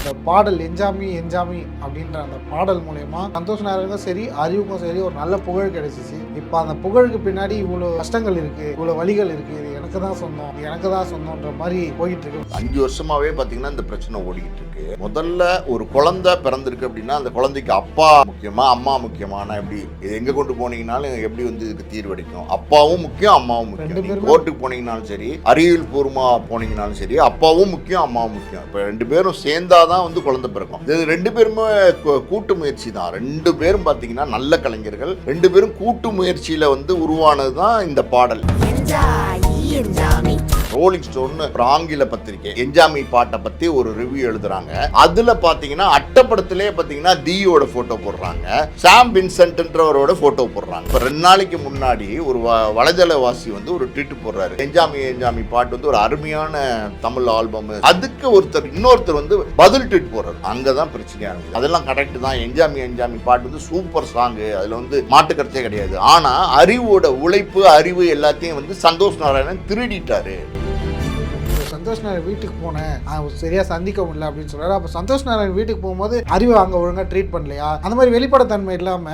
இந்த பாடல் எஞ்சாமி எஞ்சாமி அப்படின்ற அந்த பாடல் மூலயமா சந்தோஷ் நாராயணுக்கும் சரி அறிவுக்கும் சரி ஒரு நல்ல புகழ் கிடைச்சிச்சு. இப்போ அந்த புகழுக்கு பின்னாடி இவ்வளோ கஷ்டங்கள் இருக்கு, இவ்வளோ வழிகள் இருக்கு, இது எனக்கு தான் சொந்தம், இது எனக்கு தான் சொந்தம்ன்ற மாதிரி போயிட்டு இருக்கு. 5 வருஷமாவே பாத்தீங்கன்னா இந்த பிரச்சனை ஓடிக்கிட்டு இருக்கு. முதல்ல ஒரு குழந்தை பிறந்திருக்கு அப்படின்னா அந்த குழந்தைக்கு அப்பா முக்கியமா அம்மா முக்கியமான எப்படி இது எங்க கொண்டு போனீங்கன்னாலும் எப்படி வந்து இதுக்கு தீர்வடிக்கும். அப்பாவும் முக்கியம் அம்மாவும் முக்கியம். கோர்ட்டுக்கு போனீங்கன்னாலும் சரி, அறிவியல் பூர்வமா போனீங்கன்னாலும் சரி, அப்பாவும் முக்கியம் அம்மாவும் முக்கியம். இப்ப 2 பேரும் சேர்ந்தாதான் வந்து குழந்தை பிறக்கும். இது 2 பேருமே கூட்டு முயற்சி தான். 2 பேரும் பாத்தீங்கன்னா நல்ல கலைஞர்கள். 2 பேரும் கூட்டு முயற்சியில வந்து உருவானதுதான் இந்த பாடல். ரோலிங் ஸ்டோன் ஒரு ஆங்கில பத்திரிகை எஞ்சாமி பாட்டை பத்தி ஒரு ரிவ்யூ எழுதுறாங்க. அதுல பாத்தீங்கன்னா அட்டப்படத்திலே பாத்தீங்கன்னா தீயோட போட்டோ போடுறாங்க, சாம் வின்சென்ட்ன்றவரோட போட்டோ போடுறாங்க. இப்ப 2 நாளைக்கு முன்னாடி ஒரு வலைதளவாசி வந்து ஒரு ட்வீட் போடுறாரு, எஞ்சாமி எஞ்சாமி பாட்டு வந்து ஒரு அருமையான தமிழ் ஆல்பம். அதுக்கு இன்னொருத்தர் வந்து பதில் ட்வீட் போடுறாரு. அங்கதான் பிரச்சனையா இருக்கு. அதெல்லாம் கரெக்ட் தான். எஞ்சாமி எஞ்சாமி பாட்டு வந்து சூப்பர் சாங், அதுல வந்து மாட்டுக்கருத்தே கிடையாது. ஆனா அறிவோட உழைப்பு அறிவு எல்லாத்தையும் வந்து சந்தோஷ் நாராயணன் திருடிட்டாரு. சந்தோஷ் நாராயண் வீட்டுக்கு போனேன், சரியா சந்திக்க முடியல அப்படின்னு சொல்றாரு. அப்ப சந்தோஷ் நாராயண் வீட்டுக்கு போகும்போது அறிவு அங்க ஒழுங்கா ட்ரீட் பண்ணலையா? அந்த மாதிரி வெளிப்படைத்தன்மை இல்லாம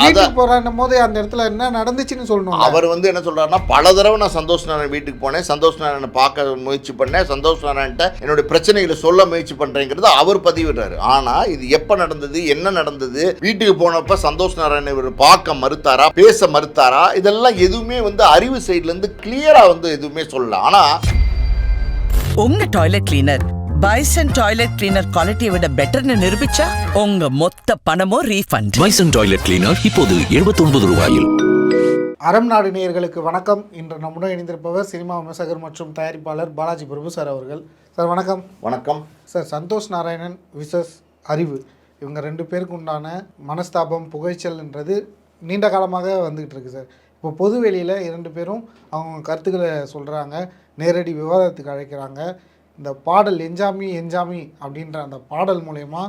வீட்டுக்கு போறான் போது அந்த இடத்துல என்ன நடந்துச்சுன்னு சொல்லணும். அவர் வந்து என்ன சொல்றாருன்னா, பல தடவை நான் சந்தோஷ் நாராயண் வீட்டுக்கு போனேன், சந்தோஷ் நாராயணனை பார்க்க முயற்சி பண்ணேன், சந்தோஷ் நாராயண்ட்ட என்னுடைய பிரச்சனைகளை சொல்ல முயற்சி பண்றேங்கிறது அவர் பதிவிடுறாரு. ஆனா இது எப்ப நடந்தது, என்ன நடந்தது, வீட்டுக்கு போனப்ப சந்தோஷ் நாராயணன் இவர் பார்க்க மறுத்தாரா, பேச மறுத்தாரா, இதெல்லாம் எதுவுமே வந்து அறிவு சைட்ல இருந்து கிளியரா வந்து எதுவுமே சொல்லல. ஆனா உங்க toilet cleaner bison toilet cleaner குவாலிட்டியை விட பெட்டர்னு நிரூபிச்சா உங்க மொத்த பணமும் ரீஃபண்ட். பைசன் டாய்லெட் கிளீனர் இப்போது 79 ரூபாயில். அறம் நாடு நேயர்களுக்கு வணக்கம். இன்று நம்முடன் இணைந்திருப்பவர் சினிமா விமர்சகர் மற்றும் தயாரிப்பாளர் பாலாஜி பிரபு சார் அவர்கள். சார் வணக்கம். வணக்கம் சார். சந்தோஷ் நாராயணன் விசஸ் அறிவு, இவங்க 2 பேருக்கு உண்டான மனஸ்தாபம் புகைச்சல்ன்றது நீண்ட காலமாக வந்துகிட்டு இருக்கு சார். இப்போ பொது வெளியில் 2 பேரும் அவங்க கருத்துக்களை சொல்கிறாங்க, நேரடி விவாதத்துக்கு அழைக்கிறாங்க. இந்த பாடல் எஞ்சாமி எஞ்சாமி அப்படின்ற அந்த பாடல் மூலயமா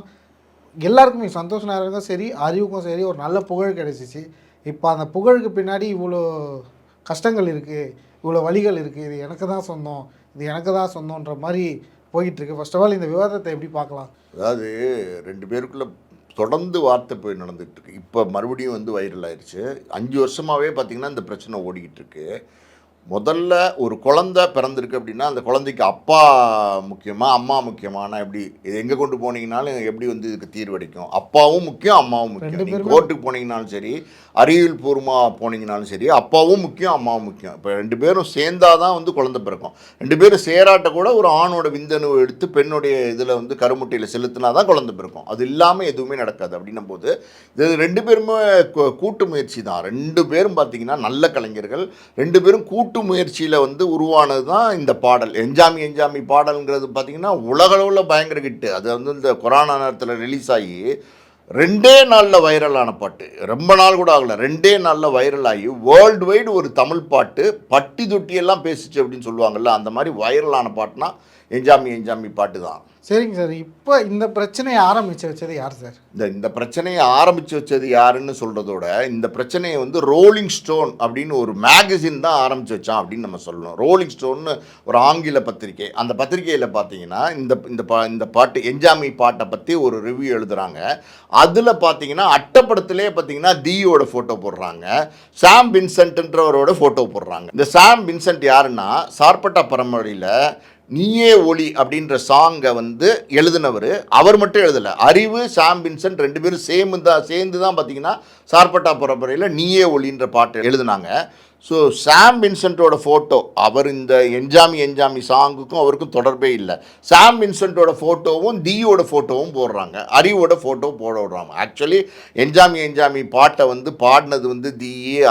எல்லாருக்குமே சந்தோஷ் நாராயணுக்கும் சரி அறிவுக்கும் சரி ஒரு நல்ல புகழ் கிடைச்சிச்சு. இப்போ அந்த புகழுக்கு பின்னாடி இவ்வளோ கஷ்டங்கள் இருக்குது, இவ்வளோ வழிகள் இருக்குது, இது எனக்கு தான் சொந்தம், இது எனக்கு தான் சொந்தன்ற மாதிரி போயிட்டுருக்கு. ஃபர்ஸ்ட் ஆஃப் ஆல் இந்த விவாதத்தை எப்படி பார்க்கலாம்? அதாவது 2 பேருக்குள்ள தொடர்ந்து வார்த்தை போய் நடந்துகிட்டு இருக்கு. இப்போ மறுபடியும் வந்து வைரல் ஆயிடுச்சு. 5 வருஷமாகவே பார்த்திங்கன்னா இந்த பிரச்சனை ஓடிக்கிட்டு இருக்கு. முதல்ல ஒரு குழந்தை பிறந்திருக்கு அப்படின்னா அந்த குழந்தைக்கு அப்பா முக்கியமா அம்மா முக்கியமான எப்படி இது எங்கே கொண்டு போனீங்கனாலும் எப்படி வந்து இதுக்கு தீர்வடிக்கும். அப்பாவும் முக்கியம் அம்மாவும் முக்கியம். கோர்ட்டுக்கு போனீங்கனாலும் சரி, அறிவியல் பூர்வமாக போனீங்கனாலும் சரி, அப்பாவும் முக்கியம் அம்மாவும் முக்கியம். இப்போ 2 பேரும் சேர்ந்தாதான் வந்து குழந்தை பிறக்கும். 2 பேரும் சேராட்ட கூட ஒரு ஆணோட விந்தணுவை எடுத்து பெண்ணுடைய இதில் வந்து கருமுட்டையில் செலுத்தினா தான் குழந்தை பிறக்கும். அது இல்லாமல் எதுவுமே நடக்காது. அப்படின்னும் போது இது 2 பேருமே கூட்டு முயற்சி தான். 2 பேரும் பார்த்தீங்கன்னா நல்ல கலைஞர்கள். 2 பேரும் கூட்டு முயற்சியில் வந்து உருவானது தான் இந்த பாடல். எஞ்சாமி எஞ்சாமி பாடல்ங்கிறது பார்த்தீங்கன்னா உலகளவில் பயங்கர கிட்டு. அது வந்து இந்த கொரோனா நேரத்தில் ரிலீஸ் ஆகி 2 நாளில் வைரலான பாட்டு. ரொம்ப நாள் கூட ஆகலை, 2 நாளில் வைரல் ஆகி வேர்ல்டு வைடு ஒரு தமிழ் பாட்டு பட்டி தொட்டியெல்லாம் பேசிச்சு அப்படின்னு சொல்லுவாங்கள்ல, அந்த மாதிரி வைரலான பாட்டுனா எஞ்சாமி எஞ்சாமி பாட்டு தான். சரிங்க சார். இப்போ இந்த பிரச்சனையை ஆரம்பித்து வச்சது யார் சார்? இந்த பிரச்சனையை ஆரம்பித்து வச்சது யாருன்னு சொல்கிறதோட இந்த பிரச்சனையை வந்து ரோலிங் ஸ்டோன் அப்படின்னு ஒரு மேகசின் தான் ஆரம்பித்து வச்சான் அப்படின்னு நம்ம சொல்லணும். ரோலிங் ஸ்டோன்னு ஒரு ஆங்கில பத்திரிகை. அந்த பத்திரிகையில் பார்த்தீங்கன்னா இந்த பாட்டு எஞ்சாமி பாட்டை பற்றி ஒரு ரிவ்யூ எழுதுகிறாங்க. அதில் பார்த்தீங்கன்னா அட்டப்படத்திலே பார்த்தீங்கன்னா தீயோட ஃபோட்டோ போடுறாங்க, சாம் வின்சென்ட்ன்றவரோட ஃபோட்டோ போடுறாங்க. இந்த சாம் வின்சென்ட் யாருன்னா சார்பட்டா பரம்பரையில் நீயே ஒளி அப்படின்ற சாங்கை வந்து எழுதினவர். அவர் மட்டும் எழுதலை, அறிவு சாம் வின்சென்ட் 2 பேரும் சேர்ந்து தான் பார்த்தீங்கன்னா சார்பட்டா பரம்பரையில் நீயே ஒளின்ற பாட்டு எழுதினாங்க. ஸோ சாம் வின்சென்ட்டோட ஃபோட்டோ, அவர் இந்த எஞ்சாமி எஞ்சாமி சாங்குக்கும் அவருக்கும் தொடர்பே இல்லை. சாம் வின்சென்ட்டோட ஃபோட்டோவும் தீயோட ஃபோட்டோவும் போடுறாங்க, அறிவோட ஃபோட்டோ போட விடுறாங்க. ஆக்சுவலி எஞ்சாமி எஞ்சாமி பாட்டை வந்து பாடினது வந்து தீயே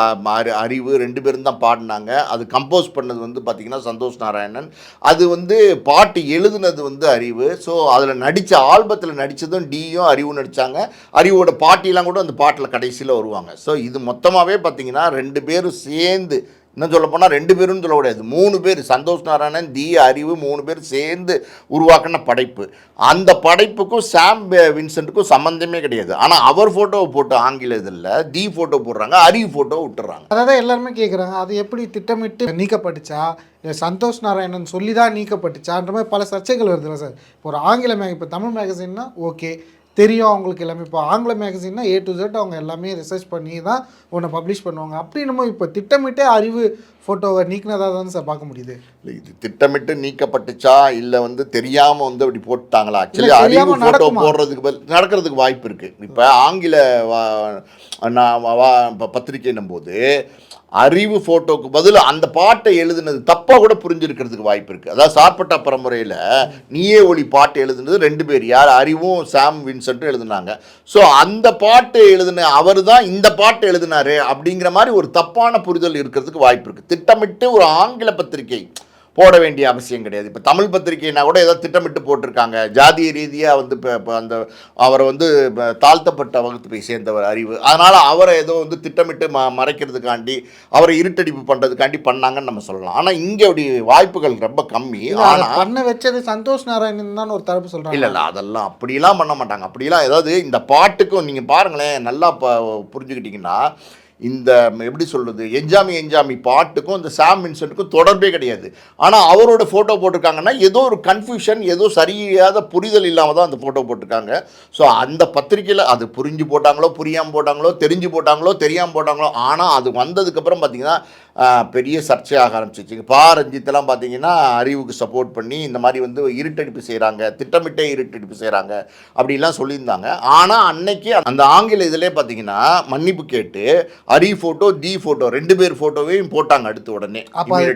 அறிவு 2 பேரும் தான் பாடினாங்க. அது கம்போஸ் பண்ணது வந்து பார்த்திங்கன்னா சந்தோஷ் நாராயணன். அது வந்து பாட்டு எழுதுனது வந்து அறிவு. ஸோ அதில் நடித்த ஆல்பத்தில் நடித்ததும் டீயும் அறிவும் நடித்தாங்க. அறிவோட பாட்டிலாம் கூட அந்த பாட்டில் கடைசியில் வருவாங்க. ஸோ இது மொத்தமாகவே பார்த்திங்கன்னா 2 பேரும் சேர்ந்து இன்னும் சொல்ல போனால் 2 பேரும் சொல்ல முடியாது, 3 பேர், சந்தோஷ் நாராயணன், தி, அறிவு 3 பேர் சேர்ந்து உருவாக்கின படைப்பு. அந்த படைப்புக்கும் சாம் வின்சென்ட்டுக்கும் சம்மந்தமே கிடையாது. ஆனால் அவர் ஃபோட்டோவை போட்டு ஆங்கில இதில் தி ஃபோட்டோ போடுறாங்க, அறிவு ஃபோட்டோ விட்டுறாங்க. அதான் எல்லாருமே கேட்குறாங்க, அது எப்படி திட்டமிட்டு நீக்கப்பட்டுச்சா இல்லை சந்தோஷ் நாராயணன் சொல்லி தான் நீக்கப்பட்டுச்சான்ற மாதிரி பல சர்ச்சைகள் வருதுல்ல சார். இப்போ ஒரு ஆங்கில இப்போ தமிழ் மேகசின்னா ஓகே தெரியும் அவங்களுக்கு எல்லாமே. இப்போ ஆங்கில மேகசின்னா A to Z அவங்க எல்லாமே ரிசர்ச் பண்ணி தான் ஒன்று பப்ளிஷ் பண்ணுவாங்க. அப்படி நம்ம இப்போ திட்டமிட்டே அறிவு ஃபோட்டோவை நீக்கினதாக தான் சார் பார்க்க முடியுது. இது திட்டமிட்டு நீக்கப்பட்டுச்சா இல்லை வந்து தெரியாமல் வந்து அப்படி போட்டாங்களா? ஆக்சுவலி அறிவு ஃபோட்டோ போடுறதுக்கு நடக்கிறதுக்கு வாய்ப்பு இருக்குது. இப்போ ஆங்கில பத்திரிகைன்னும் போது அறிவு ஃபோட்டோக்கு பதில் அந்த பாட்டை எழுதுனது தப்பாக கூட புரிஞ்சிருக்கிறதுக்கு வாய்ப்பு இருக்குது. அதாவது சார்பட்டா பரம்பரையில் நீயே ஒளி பாட்டு எழுதுனது 2 பேர், யார் அறிவும் சாம் வின்சென்ட்டும் எழுதுனாங்க. ஸோ அந்த பாட்டு எழுதுன அவர் தான் இந்த பாட்டு எழுதினாரு அப்படிங்கிற மாதிரி ஒரு தப்பான புரிதல் இருக்கிறதுக்கு வாய்ப்பு இருக்குது. திட்டமிட்டு ஒரு ஆங்கில பத்திரிகை போட வேண்டிய அவசியம் கிடையாது. இப்போ தமிழ் பத்திரிகைனா கூட ஏதோ திட்டமிட்டு போட்டிருக்காங்க, ஜாதிய ரீதியாக வந்து இப்போ அந்த அவரை வந்து தாழ்த்தப்பட்ட வகுப்பை சேர்ந்தவர் அறிவு, அதனால் அவரை ஏதோ வந்து திட்டமிட்டு மறைக்கிறதுக்காண்டி அவரை இருட்டடிப்பு பண்ணுறதுக்காண்டி பண்ணாங்கன்னு நம்ம சொல்லலாம். ஆனால் இங்கே அப்படி வாய்ப்புகள் ரொம்ப கம்மி. ஆனால் பண்ண வச்சது சந்தோஷ் நாராயணன் தான் ஒரு தரப்பு சொல்கிறாங்க. இல்லை அதெல்லாம் அப்படிலாம் பண்ண மாட்டாங்க. அப்படிலாம் ஏதாவது இந்த பாட்டுக்கும் நீங்கள் பாருங்களேன், நல்லா புரிஞ்சுக்கிட்டிங்கன்னா இந்த எப்படி சொல்கிறது, என்ஜாமி பாட்டுக்கும் இந்த சாம் வின்சென்ட்டுக்கும் தொடர்பே கிடையாது. ஆனால் அவரோட ஃபோட்டோ போட்டிருக்காங்கன்னா ஏதோ ஒரு கன்ஃபியூஷன், ஏதோ சரியாத புரிதல் இல்லாமல் தான் அந்த ஃபோட்டோ போட்டிருக்காங்க. ஸோ அந்த பத்திரிக்கையில் அது புரிஞ்சு போட்டாங்களோ புரியாமல் போட்டாங்களோ தெரிஞ்சு போட்டாங்களோ தெரியாமல் போட்டாங்களோ, ஆனால் அது வந்ததுக்கப்புறம் பார்த்திங்கன்னா பெரிய சர்ச்சையாக ஆரம்பிச்சிச்சு. ரஞ்சித்தெல்லாம் பார்த்தீங்கன்னா அறிவுக்கு சப்போர்ட் பண்ணி இந்த மாதிரி வந்து இருட்டடிப்பு செய்கிறாங்க, திட்டமிட்டே இருட்டடிப்பு செய்கிறாங்க அப்படிலாம் சொல்லியிருந்தாங்க. ஆனால் அன்னைக்கு அந்த ஆங்கில இதிலே பார்த்தீங்கன்னா மன்னிப்பு கேட்டு அறிவு ஃபோட்டோ தி ஃபோட்டோ 2 பேர் ஃபோட்டோவையும் போட்டாங்க அடுத்த உடனே.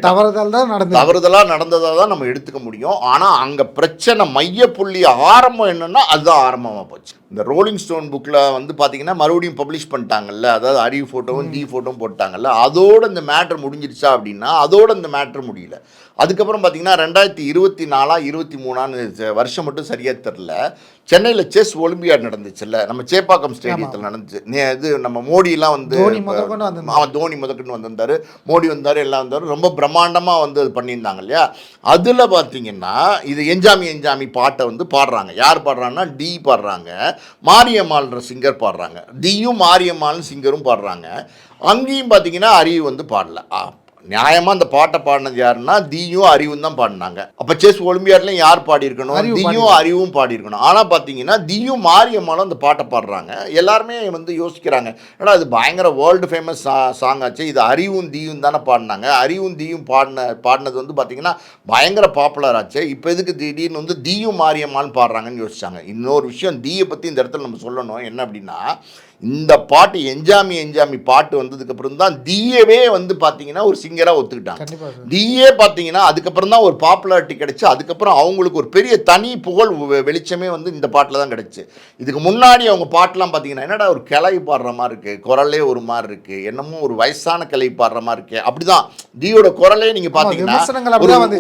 தவறுதலாக நடந்ததாக தான் நம்ம எடுத்துக்க முடியும். ஆனால் அங்கே பிரச்சனை மையப்புள்ளி ஆரம்பம் என்னென்னா அதுதான் ஆரம்பமாக போச்சு. இந்த ரோலிங் ஸ்டோன் புக்கில் வந்து பார்த்தீங்கன்னா மறுபடியும் பப்ளிஷ் பண்ணிட்டாங்கல்ல, அதாவது அறிவு ஃபோட்டோவும் தி ஃபோட்டோவும் போட்டாங்கல்ல, அதோட இந்த மேட்ரு முடிஞ்சிருச்சா அப்படின்னா அதோட இந்த மேட்ரு முடியல. அதுக்கப்புறம் பார்த்தீங்கன்னா 2024-23 வருஷம் மட்டும் சரியாக தெரில, சென்னையில் செஸ் ஒலிம்பியாட் நடந்துச்சுல்ல, நம்ம சேப்பாக்கம் ஸ்டேடியத்தில் நடந்துச்சு. இது நம்ம மோடியெல்லாம் வந்து தோனி முதற்கொண்டு வந்திருந்தார், மோடி வந்தார், எல்லாம் வந்தார், ரொம்ப பிரம்மாண்டமாக வந்து அது பண்ணியிருந்தாங்க இல்லையா. அதில் பார்த்தீங்கன்னா இது என்ஜாமி பாட்டை வந்து பாடுறாங்க. யார் பாடுறாங்கன்னா டி பாடுறாங்க, மாரியம்மாள்ன்ற சிங்கர் பாடுறாங்க, டியும் மாரியம்மாள்னு சிங்கரும் பாடுறாங்க. அங்கேயும் பார்த்தீங்கன்னா அறிவு வந்து பாடல. நியாயமாக அந்த பாட்டை பாடினது யாருன்னா தீயும் அறிவும் தான் பாடினாங்க. அப்போ செஸ் ஒலிம்பியாட்லையும் யார் பாடியிருக்கணும்? தீயும் அறிவும் பாடியிருக்கணும். ஆனால் பார்த்தீங்கன்னா தீயும் மாரியம்மாலும் அந்த பாட்டை பாடுறாங்க. எல்லாருமே வந்து யோசிக்கிறாங்க, ஏன்னா அது பயங்கர வேர்ல்டு ஃபேமஸ் சாங் ஆச்சு, இது அறிவும் தீயும் தானே பாடினாங்க, அறிவும் தீயும் பாடினது வந்து பார்த்தீங்கன்னா பயங்கர பாப்புலர் ஆச்சு, இப்போ எதுக்கு திடீர்னு வந்து தீயும் மாரியம்மான்னு பாடுறாங்கன்னு யோசிச்சாங்க. இன்னொரு விஷயம் தீயை பற்றி இந்த இடத்துல நம்ம சொல்லணும் என்ன அப்படின்னா, இந்த பாட்டு என்ஜாமி பாட்டு வந்ததுக்கப்புறம் தான் தீயவே வந்து பார்த்தீங்கன்னா ஒரு சிங்கராக ஒத்துக்கிட்டாங்க. தீயே பார்த்தீங்கன்னா அதுக்கப்புறம் தான் ஒரு பாப்புலாரிட்டி கிடைச்சி, அதுக்கப்புறம் அவங்களுக்கு ஒரு பெரிய தனி புகழ் வெளிச்சமே வந்து இந்த பாட்டில் தான் கிடைச்சி. இதுக்கு முன்னாடி அவங்க பாட்டெலாம் பார்த்தீங்கன்னா என்னடா ஒரு கிளவி பாடுற மாதிரி இருக்குது, குரலே ஒரு மாதிரி இருக்குது, என்னமோ ஒரு வயசான கிளவி பாடுற மாதிரி இருக்குது. அப்படிதான் தீயோட குரலே நீங்கள் பார்த்தீங்கன்னா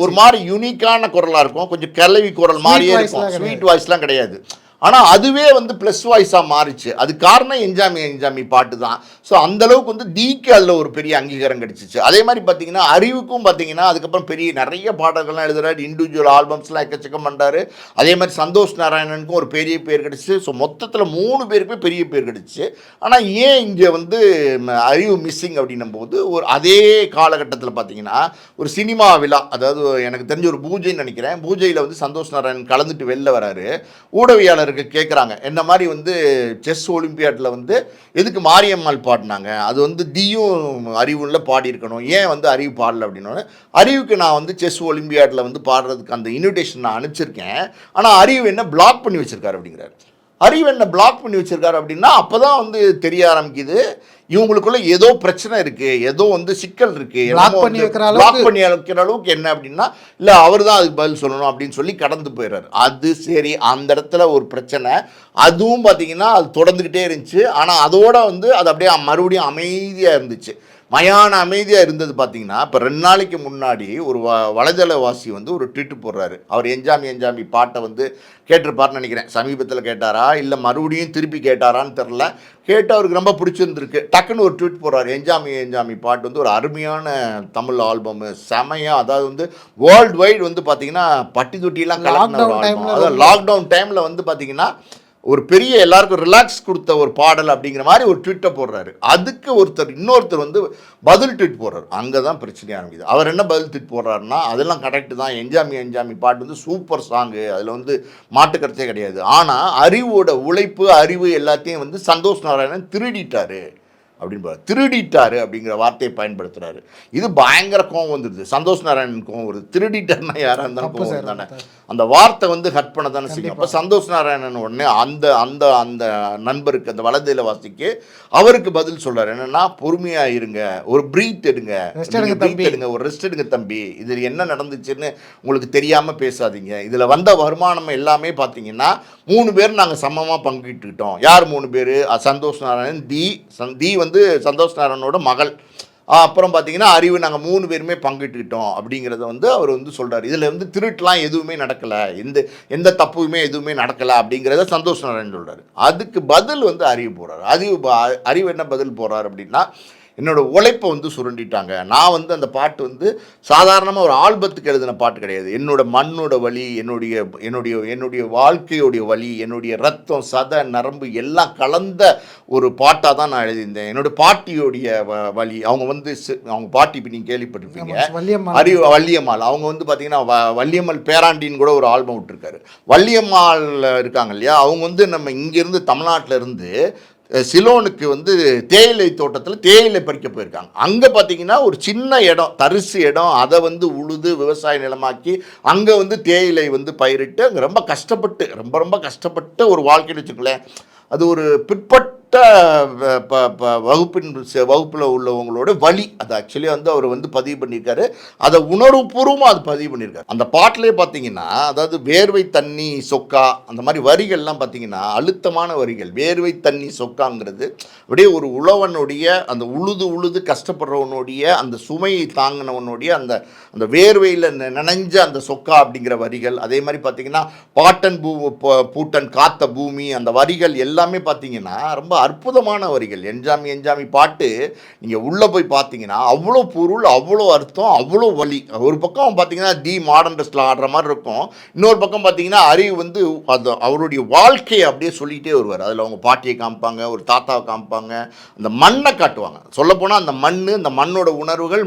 ஒரு மாதிரி யூனிக்கான குரலாக இருக்கும், கொஞ்சம் கிளவி குரல் மாதிரியே இருக்கும், ஸ்வீட் வாய்ஸ்லாம் கிடையாது. ஆனால் அதுவே வந்து ப்ளஸ் வாய்ஸாக மாறிச்சு. அது காரணம் என்ஜாமி பாட்டு தான். ஸோ அந்தளவுக்கு வந்து தீக்கு அதில் ஒரு பெரிய அங்கீகாரம் கிடச்சிச்சு. அதே மாதிரி பார்த்தீங்கன்னா அறிவுக்கும் பார்த்தீங்கன்னா அதுக்கப்புறம் பெரிய நிறைய பாடல்கள்லாம் எழுதுறாரு, இண்டிவிஜுவல் ஆல்பம்ஸ்லாம் எக்கச்சக்கம் பண்ணுறாரு. அதே மாதிரி சந்தோஷ் நாராயணனுக்கும் ஒரு பெரிய பேர் கிடச்சிச்சு. ஸோ மொத்தத்தில் 3 பேருக்குமே பெரிய பேர் கிடச்சிச்சு. ஆனால் ஏன் இங்கே வந்து அறிவு மிஸ்ஸிங் அப்படின்னும் போது ஒரு அதே காலகட்டத்தில் பார்த்தீங்கன்னா ஒரு சினிமா விழா, அதாவது எனக்கு தெரிஞ்ச ஒரு பூஜைன்னு நினைக்கிறேன், பூஜையில் வந்து சந்தோஷ் நாராயணன் கலந்துட்டு வெளில வராரு. ஊடகவியாளர் கேட்குறாங்க, என்ன மாதிரி வந்து செஸ் ஒலிம்பியாட்டில் வந்து எதுக்கு மாரியம்மாள் பாடினாங்க, அது வந்து தீயும் அறிவுல பாடியிருக்கணும், ஏன் வந்து அறிவு பாடல அப்படின்னோடனே, அறிவுக்கு நான் வந்து செஸ் ஒலிம்பியாட்டில் வந்து பாடுறதுக்கு அந்த இன்விடேஷன் நான் அனுப்பிச்சிருக்கேன், ஆனால் அறிவு என்ன பிளாக் பண்ணி வச்சிருக்காரு அப்படிங்கிறாரு. அறிவு என்ன பிளாக் பண்ணி வச்சிருக்காரு அப்படின்னா அப்போ தான் வந்து தெரிய ஆரம்பிக்குது இவங்களுக்குள்ள ஏதோ பிரச்சனை இருக்குது, ஏதோ வந்து சிக்கல் இருக்குது, பிளாக் பண்ணி வைக்கிற அளவுக்கு என்ன அப்படின்னா இல்லை அவர் தான் அதுக்கு பதில் சொல்லணும் அப்படின்னு சொல்லி கடந்து போயிடுறாரு. அது சரி, அந்த இடத்துல ஒரு பிரச்சனை, அதுவும் பார்த்தீங்கன்னா அது தொடர்ந்துக்கிட்டே இருந்துச்சு. ஆனால் அதோட வந்து அது அப்படியே மறுபடியும் அமைதியாக இருந்துச்சு. மயான அமைதியாக இருந்தது பார்த்தீங்கன்னா, இப்போ 2 நாளைக்கு முன்னாடி ஒரு வலைதளவாசி வந்து ஒரு ட்வீட் போடுறாரு. அவர் எஞ்சாமி பாட்டை வந்து கேட்டிருப்பார்னு நினைக்கிறேன். சமீபத்தில் கேட்டாரா இல்லை மறுபடியும் திருப்பி கேட்டாரான்னு தெரில. கேட்டு அவருக்கு ரொம்ப பிடிச்சிருந்துருக்கு. டக்குன்னு ஒரு ட்வீட் போடுறாரு. எஞ்சாமி பாட்டு வந்து ஒரு அருமையான தமிழ் ஆல்பமு, செமையாக, அதாவது வந்து வேர்ல்டு வைடு வந்து பார்த்தீங்கன்னா பட்டி தொட்டியெல்லாம் கலக்கின ஒரு ஆல்பம். அதாவது லாக்டவுன் டைமில் வந்து பார்த்தீங்கன்னா ஒரு பெரிய எல்லாருக்கும் ரிலாக்ஸ் கொடுத்த ஒரு பாடல் அப்படிங்கிற மாதிரி ஒரு ட்வீட்டை போடுறாரு. அதுக்கு இன்னொருத்தர் வந்து பதில் ட்வீட் போடுறாரு. அங்கே தான் பிரச்சனை ஆரம்பிக்குது. அவர் என்ன பதில் ட்வீட் போடுறாருன்னா, அதெல்லாம் கரெக்டு தான், எஞ்சாமி பாட்டு வந்து சூப்பர் சாங்கு, அதில் வந்து மாட்டுக்கருத்தே கிடையாது. ஆனால் அறிவோட உழைப்பு, அறிவு எல்லாத்தையும் வந்து சந்தோஷ் நாராயணன் திருடிட்டாரு திருடிட்டாரு அப்படிங்கிற வார்த்தையை பயன்படுத்துறாரு. இது பயங்கர கோவம் வந்துடுது. சந்தோஷ் நாராயணன் கோவம் வருது. திருடிட்டாருன்னா யாராக இருந்தாலும் கோவம் தானே. அந்த வார்த்தை வந்து ஹட் பண்ண தானே செய்யும். அப்போ சந்தோஷ் நாராயணன் உடனே அந்த அந்த அந்த நண்பருக்கு, அந்த வலதுலவாசிக்கு அவருக்கு பதில் சொல்றாரு. என்னன்னா, பொறுமையாக இருங்க, ஒரு பிரீத் எடுங்க, ஒரு ரெஸ்ட் எடுங்க தம்பி. இதில் என்ன நடந்துச்சுன்னு உங்களுக்கு தெரியாமல் பேசாதீங்க. இதில் வந்த வருமானம் எல்லாமே பார்த்தீங்கன்னா 3 பேர் நாங்கள் சமமாக பங்கிட்டுக்கிட்டோம். யார் 3 பேர்? சந்தோஷ் நாராயணன், தி வந்து சந்தோஷ் நாராயணனோட மகள், அப்புறம் பார்த்தீங்கன்னா அறிவு, நாங்கள் 3 பேருமே பங்கிட்டுக்கிட்டோம் அப்படிங்கிறத வந்து அவர் வந்து சொல்கிறார். இதில் வந்து திருட்டுலாம் எதுவுமே நடக்கலை, எந்த தப்புமே எதுவுமே நடக்கலை அப்படிங்கிறத சந்தோஷ் நாராயணன் சொல்கிறார். அதுக்கு பதில் வந்து அறிவு போகிறார். அறிவு என்ன பதில் போகிறார் அப்படின்னா, என்னோட உழைப்பை வந்து சுரண்டிட்டாங்க. நான் வந்து அந்த பாட்டு வந்து சாதாரணமாக ஒரு ஆல்பத்துக்கு எழுதின பாட்டு கிடையாது. என்னோட மண்ணோட வலி, என்னுடைய வாழ்க்கையோடைய வலி, என்னுடைய ரத்தம், சதை, நரம்பு எல்லாம் கலந்த ஒரு பாட்டாக தான் நான் எழுதியிருந்தேன். என்னோட பாட்டியோடைய வலி. அவங்க வந்து அவங்க பாட்டி இப்போ நீங்கள் கேள்விப்பட்டிருப்பீங்க, வள்ளியம்மாள். அவங்க வந்து பார்த்தீங்கன்னா வள்ளியம்மாள் பேராண்டின்னு கூட ஒரு ஆல்பம் விட்டுருக்காரு. வள்ளியம்மாள் இருக்காங்க இல்லையா, அவங்க வந்து நம்ம இங்கேருந்து தமிழ்நாட்டில் இருந்து சிலோனுக்கு வந்து தேயிலை தோட்டத்தில் தேயிலை பறிக்க போயிருக்காங்க. அங்கே பார்த்தீங்கன்னா ஒரு சின்ன இடம், தரிசு இடம், அதை வந்து உழுது விவசாய நிலமாக்கி அங்கே வந்து தேயிலை வந்து பயிரிட்டு அங்கே ரொம்ப கஷ்டப்பட்டு ரொம்ப கஷ்டப்பட்ட ஒரு வாழ்க்கைன்னு வச்சுக்கலேன். அது ஒரு பிற்பட்ட வகுப்பில் உள்ளவங்களோட வழி. அது ஆக்சுவலி வந்து அவர் வந்து பதிவு பண்ணியிருக்காரு. அதை உணர்வுபூர்வமாக அது பதிவு பண்ணியிருக்காரு. அந்த பாட்டிலே பார்த்தீங்கன்னா, அதாவது வேர்வை தண்ணி சொக்கா அந்த மாதிரி வரிகள்லாம் பார்த்தீங்கன்னா அழுத்தமான வரிகள். வேர்வை தண்ணி சொக்காங்கிறது அப்படியே ஒரு உழவனுடைய, அந்த உழுது கஷ்டப்படுறவனுடைய, அந்த சுமையை தாங்கினவனுடைய அந்த வேர்வையில் நினைஞ்ச அந்த சொக்கா அப்படிங்கிற வரிகள். அதே மாதிரி பார்த்தீங்கன்னா பாட்டன் பூட்டன் காத்த பூமி, அந்த வரிகள் எல்லாமே பார்த்தீங்கன்னா ரொம்ப அற்புதமான வரிகள். எஞ்சாமி பாட்டு நீங்கள் உள்ளே போய் பார்த்தீங்கன்னா அவ்வளோ பொருள், அவ்வளோ அர்த்தம், அவ்வளோ வலி. ஒரு பக்கம் பார்த்தீங்கன்னா தி மாடர்ன் ட்ரெஸ்ல ஆடுற மாதிரி இருக்கும். இன்னொரு பக்கம் பார்த்தீங்கன்னா அறிவு வந்து அது அவருடைய வாழ்க்கையை அப்படியே சொல்லிகிட்டே வருவார். அதில் அவங்க பாட்டியை காமிப்பாங்க, ஒரு தாத்தாவை காமிப்பாங்க, அந்த மண்ணை காட்டுவாங்க. சொல்லப்போனால் அந்த அந்த மண்ணோட உணர்வுகள்,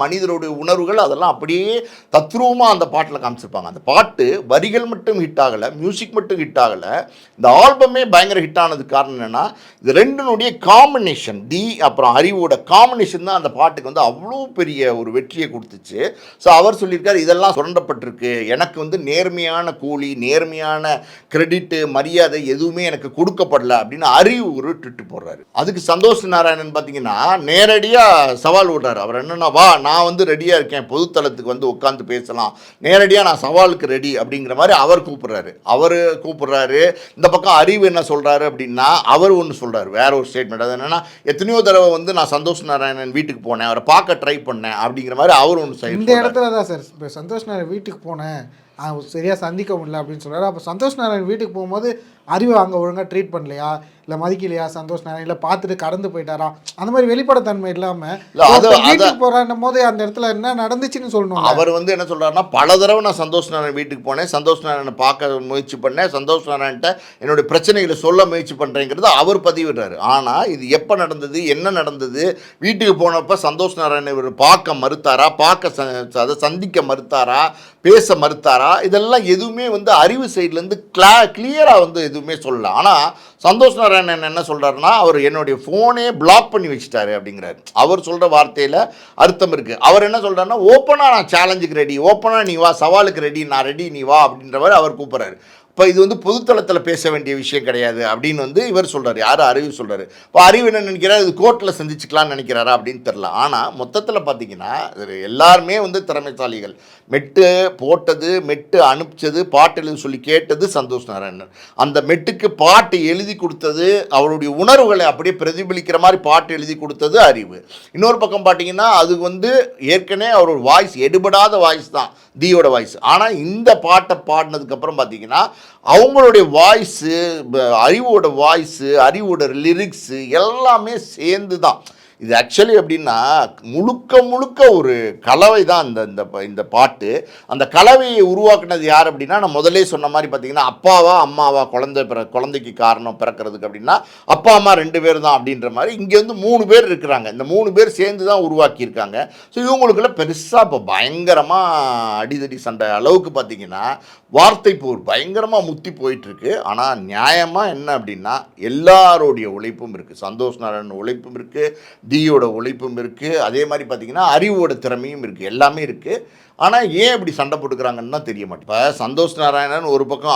மனிதருடைய உணர்வுகள், அதெல்லாம் அப்படியே தத்ரூபமாக அந்த பாட்டில் காமிச்சிருப்பாங்க. அந்த பாட்டு வரிகள் மட்டும் ஹிட் ஆகலை, மியூசிக் மட்டும் ஹிட் ஆகலை, இந்த ஆல்பமே பயங்கர ஹிட் ஆனதுக்கு காரணம் என்னென்னா, இது ரெண்டுனுடைய காம்பினேஷன், அப்புறம் அறிவோட காம்பினேஷன் தான் அந்த பாட்டுக்கு வந்து அவ்வளோ பெரிய ஒரு வெற்றியை கொடுத்துச்சு. ஸோ அவர் சொல்லியிருக்காரு, இதெல்லாம் சுரண்டப்பட்டிருக்கு, எனக்கு வந்து நேர்மையான கூலி, நேர்மையான கிரெடிட்டு, மரியாதை எதுவுமே எனக்கு கொடுக்கப்படல அப்படின்னு அறிவு ஒரு ட்விட்டு போடுறாரு. அதுக்கு சந்தோஷ் நாராயணன் பார்த்தீங்கன்னா நேரடியாக சவால் விடுறாரு. அவர் என்னன்னா, வா நான் வந்து ரெடியாக இருக்கேன், பொதுத்தளத்துக்கு வந்து உட்காந்து பேசலாம், நேரடியாக நான் சவாலுக்கு ரெடி அப்படிங்கிற மாதிரி அவர் கூப்பிடுறாரு. இந்த பக்கம் அறிவு என்ன சொல்கிறாரு அப்படின்னா, அவர் ஒன்று சொல்கிறார், வேற ஒரு ஸ்டேட்மெண்ட். அது என்னன்னா, எத்தனையோ தடவை வந்து நான் சந்தோஷ் நாராயணன் வீட்டுக்கு போனேன், அவரை பார்க்க ட்ரை பண்ணேன் அப்படிங்கிற மாதிரி அவர் ஒன்று செய்ய. இந்த இடத்துல தான் சார் இப்போ சந்தோஷ் நாராயணன் வீட்டுக்கு போனேன், சரியாக சந்திக்க முடியல அப்படின்னு சொல்கிறாரு. அப்போ சந்தோஷ் நாராயணன் வீட்டுக்கு போகும்போது அறிவு அங்கே ஒழுங்காக ட்ரீட் பண்ணலையா, இல்லை மதிக்கலையா, சந்தோஷ் நாராயணன் இல்லை பார்த்துட்டு கடந்து போயிட்டாரா, அந்த மாதிரி வெளிப்படைத்தன்மை இல்லாமல் வீட்டுக்கு போகிறான்னும் போது அந்த இடத்துல என்ன நடந்துச்சுன்னு சொல்லணும். அவர் வந்து என்ன சொல்கிறாருன்னா, பல தடவை நான் சந்தோஷ் நாராயணன் வீட்டுக்கு போனேன், சந்தோஷ் நாராயணனை பார்க்க முயற்சி பண்ணேன், சந்தோஷ் நாராயண்கிட்ட என்னுடைய பிரச்சனைகளை சொல்ல முயற்சி பண்ணுறேங்கிறது அவர் பதிவிடுறாரு. ஆனால் இது எப்போ நடந்தது, என்ன நடந்தது, வீட்டுக்கு போனப்போ சந்தோஷ் நாராயணன் இவர் பார்க்க மறுத்தாரா, அதை சந்திக்க மறுத்தாரா, பேச மறுத்தாரா, இதெல்லாம் எதுவுமே வந்து அறிவு சைட்லேருந்து கிளியராக வந்து எதுவுமே சொல்லல. ஆனால் சந்தோஷ் நாராயணன் என்ன சொல்கிறாருன்னா, அவர் என்னுடைய ஃபோனே பிளாக் பண்ணி வச்சுட்டாரு அப்படிங்கிறாரு. அவர் சொல்கிற வார்த்தையில் அர்த்தம் இருக்குது. அவர் என்ன சொல்கிறாருன்னா, ஓப்பனாக நான் சேலஞ்சுக்கு ரெடி, ஓப்பனாக நீ வா, சவாலுக்கு ரெடி, நான் ரெடி, நீ வா அப்படின்றவர் அவர் கூப்பிட்றாரு. இப்போ இது வந்து பொதுத்தளத்தில் பேச வேண்டிய விஷயம் கிடையாது அப்படின்னு வந்து இவர் சொல்கிறார். யார்? அறிவு சொல்கிறாரு. இப்போ அறிவு என்ன நினைக்கிறார்? இது கோர்ட்டில் சந்திச்சுக்கலாம்னு நினைக்கிறாரா அப்படின்னு தெரில. ஆனால் மொத்தத்தில் பார்த்தீங்கன்னா எல்லாருமே வந்து திறமைசாலிகள். மெட்டு போட்டது, மெட்டு அனுப்பிச்சது, பாட்டு எழுதி சொல்லி கேட்டது சந்தோஷ் நாராயணன். அந்த மெட்டுக்கு பாட்டு எழுதி கொடுத்தது, அவருடைய உணர்வுகளை அப்படியே பிரதிபலிக்கிற மாதிரி பாட்டு எழுதி கொடுத்தது அறிவு. இன்னொரு பக்கம் பார்த்தீங்கன்னா அது வந்து ஏற்கனவே அவரோட வாய்ஸ் எடுபடாத வாய்ஸ் தான், தீயோட வாய்ஸ். ஆனால் இந்த பாட்டை பாடினதுக்கப்புறம் பார்த்தீங்கன்னா அவங்களுடைய வாய்ஸு, அறிவோட வாய்ஸு, அறிவோட லிரிக்ஸு எல்லாமே சேர்ந்து தான் இது. ஆக்சுவலி எப்படின்னா முழுக்க முழுக்க ஒரு கலவை தான் இந்த பாட்டு. அந்த கலவையை உருவாக்குனது யார் அப்படின்னா, நான் முதலே சொன்ன மாதிரி பார்த்தீங்கன்னா அப்பாவா அம்மாவா குழந்தைக்கு காரணம் பிறக்கிறதுக்கு அப்படின்னா அப்பா அம்மா 2 பேர் தான் அப்படின்ற மாதிரி இங்கே வந்து 3 பேர் இருக்கிறாங்க. இந்த 3 பேர் சேர்ந்து தான் உருவாக்கியிருக்காங்க. ஸோ இவங்களுக்குள்ள பெருசாக இப்போ பயங்கரமாக அடிதடி சண்டை அளவுக்கு பார்த்தீங்கன்னா வார்த்தை போர் பயங்கரமாக முத்தி போயிட்டுருக்கு. ஆனால் நியாயமாக என்ன அப்படின்னா எல்லாருடைய உழைப்பும் இருக்குது. சந்தோஷ் நாராயணன் உழைப்பும் இருக்குது, டியோட உழைப்பும் இருக்குது, அதே மாதிரி பார்த்திங்கன்னா அறிவோட திறமையும் இருக்குது, எல்லாமே இருக்குது. ஆனால் ஏன் இப்படி சண்டை போட்டுக்கிறாங்கன்னு தான் தெரிய மாட்டேன். இப்போ சந்தோஷ் நாராயணன் ஒரு பக்கம்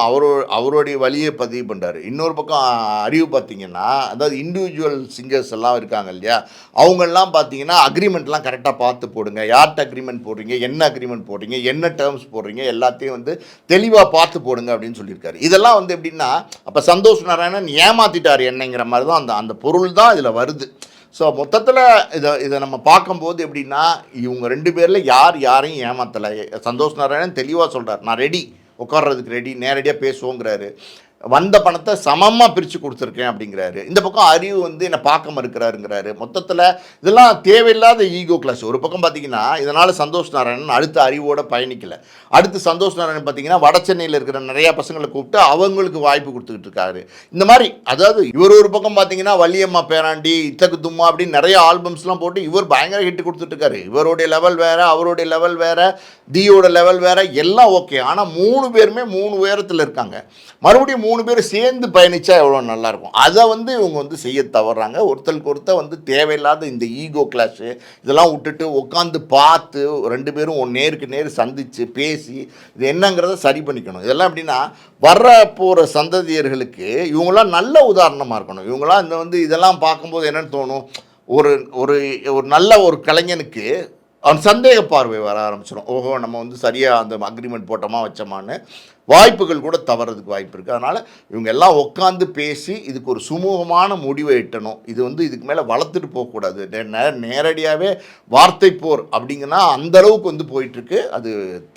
அவருடைய வழியை பதிவு பண்ணுறாரு, இன்னொரு பக்கம் அறிவு பார்த்திங்கன்னா அதாவது இண்டிவிஜுவல் சிங்கர்ஸ் எல்லாம் இருக்காங்க இல்லையா, அவங்கெல்லாம் பார்த்தீங்கன்னா அக்ரிமெண்ட்லாம் கரெக்டாக பார்த்து போடுங்க, யார்கிட்ட அக்ரிமெண்ட் போடுறீங்க, என்ன அக்ரிமெண்ட் போடுறீங்க, என்ன டேர்ம்ஸ் போடுறீங்க, எல்லாத்தையும் வந்து தெளிவாக பார்த்து போடுங்க அப்படின்னு சொல்லியிருக்காரு. இதெல்லாம் வந்து எப்படின்னா அப்போ சந்தோஷ் நாராயணன் ஏமாற்றிட்டார் என்னங்கிற மாதிரி தான் அந்த பொருள் தான் இதில் வருது. ஸோ மொத்தத்தில் இதை நம்ம பார்க்கும்போது எப்படின்னா இவங்க 2 பேரில் யாரையும் ஏமாத்தலை. சந்தோஷ் நாராயணன் தெளிவாக சொல்கிறார், நான் ரெடி, உட்கார்றதுக்கு ரெடி, நேரடியாக பேசுவோங்கிறாரு. வந்த பணத்தை சமமாக பிரித்து கொடுத்துருக்கேன் அப்படிங்கிறாரு. இந்த பக்கம் அறிவு வந்து என்னை பார்க்க மறுக்கிறாருங்கிறாரு. மொத்தத்தில் இதெல்லாம் தேவையில்லாத ஈகோ கிளாஸ். ஒரு பக்கம் பார்த்தீங்கன்னா இதனால் சந்தோஷ் நாராயணன் அடுத்த அறிவோட பயணிக்கலை. அடுத்து சந்தோஷ் நாராயணன் பார்த்தீங்கன்னா வட சென்னையில் இருக்கிற நிறையா பசங்களை கூப்பிட்டு அவங்களுக்கு வாய்ப்பு கொடுத்துக்கிட்டு இருக்காரு. இந்த மாதிரி அதாவது இவர் ஒரு பக்கம் பார்த்தீங்கன்னா வள்ளியம்மா பேராண்டி, இத்தக்கு தும்மா அப்படின்னு நிறைய ஆல்பம்ஸ்லாம் போட்டு இவர் பயங்கர ஹிட் கொடுத்துட்ருக்காரு. இவருடைய லெவல் வேறு, அவருடைய லெவல் வேறு, தீயோட லெவல் வேறு, எல்லாம் ஓகே. ஆனால் 3 பேருமே 3 உயரத்தில் இருக்காங்க. மறுபடியும் 3 பேர் சேர்ந்து பயணித்தா எவ்வளோ நல்லாயிருக்கும். அதை வந்து இவங்க வந்து செய்ய தவறாங்க. ஒருத்தருக்கு ஒருத்தர் வந்து தேவையில்லாத இந்த ஈகோ கிளாஸு இதெல்லாம் விட்டுட்டு உட்காந்து பார்த்து 2 பேரும் நேருக்கு நேர் சந்தித்து பேசி இது என்னங்கிறத சரி பண்ணிக்கணும். இதெல்லாம் எப்படின்னா வர்ற போகிற சந்ததியர்களுக்கு இவங்களாம் நல்ல உதாரணமாக இருக்கணும். இவங்களாம் இதெல்லாம் பார்க்கும்போது என்னென்னு தோணும், ஒரு ஒரு ஒரு நல்ல ஒரு கலைஞனுக்கு அவன் சந்தேக பார்வை வர ஆரம்பிச்சிடும். ஓஹோ, நம்ம வந்து சரியாக அந்த அக்ரிமெண்ட் போட்டோமா வச்சோமான்னு வாய்ப்புகள் கூட தவறதுக்கு வாய்ப்பு இருக்குது. அதனால் இவங்க எல்லாம் உட்காந்து பேசி இதுக்கு ஒரு சுமூகமான முடிவை எட்டணும். இதுக்கு மேலே வளர்த்துட்டு போகக்கூடாது. நேரடியாகவே வார்த்தை போர் அப்படிங்கன்னா அந்தளவுக்கு போயிட்டுருக்கு. அது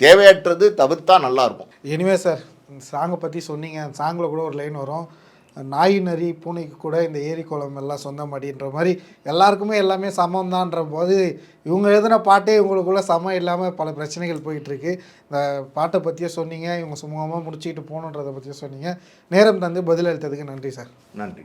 தேவையற்றது, தவிர்த்தா நல்லாயிருக்கும். எனிவே சார், இந்த சாங்கை பற்றி சொன்னீங்க. அந்த சாங்கில் கூட ஒரு லைன் வரும், நாய் நரி பூனைக்கு கூட இந்த ஏரி குளம் எல்லாம் சொந்தம் அப்படின்ற மாதிரி எல்லாருக்குமே எல்லாமே சமம் தான்ற போது இவங்க எழுதின பாட்டே இவங்களுக்குள்ள சமம் இல்லாமல் பல பிரச்சனைகள் போயிட்டுருக்கு. இந்த பாட்டை பற்றியே சொன்னீங்க, இவங்க சுமூகமாக முடிச்சுக்கிட்டு போகணுன்றதை பற்றியும் சொன்னீங்க. நேரம் தந்து பதிலளித்ததுக்கு நன்றி சார். நன்றி.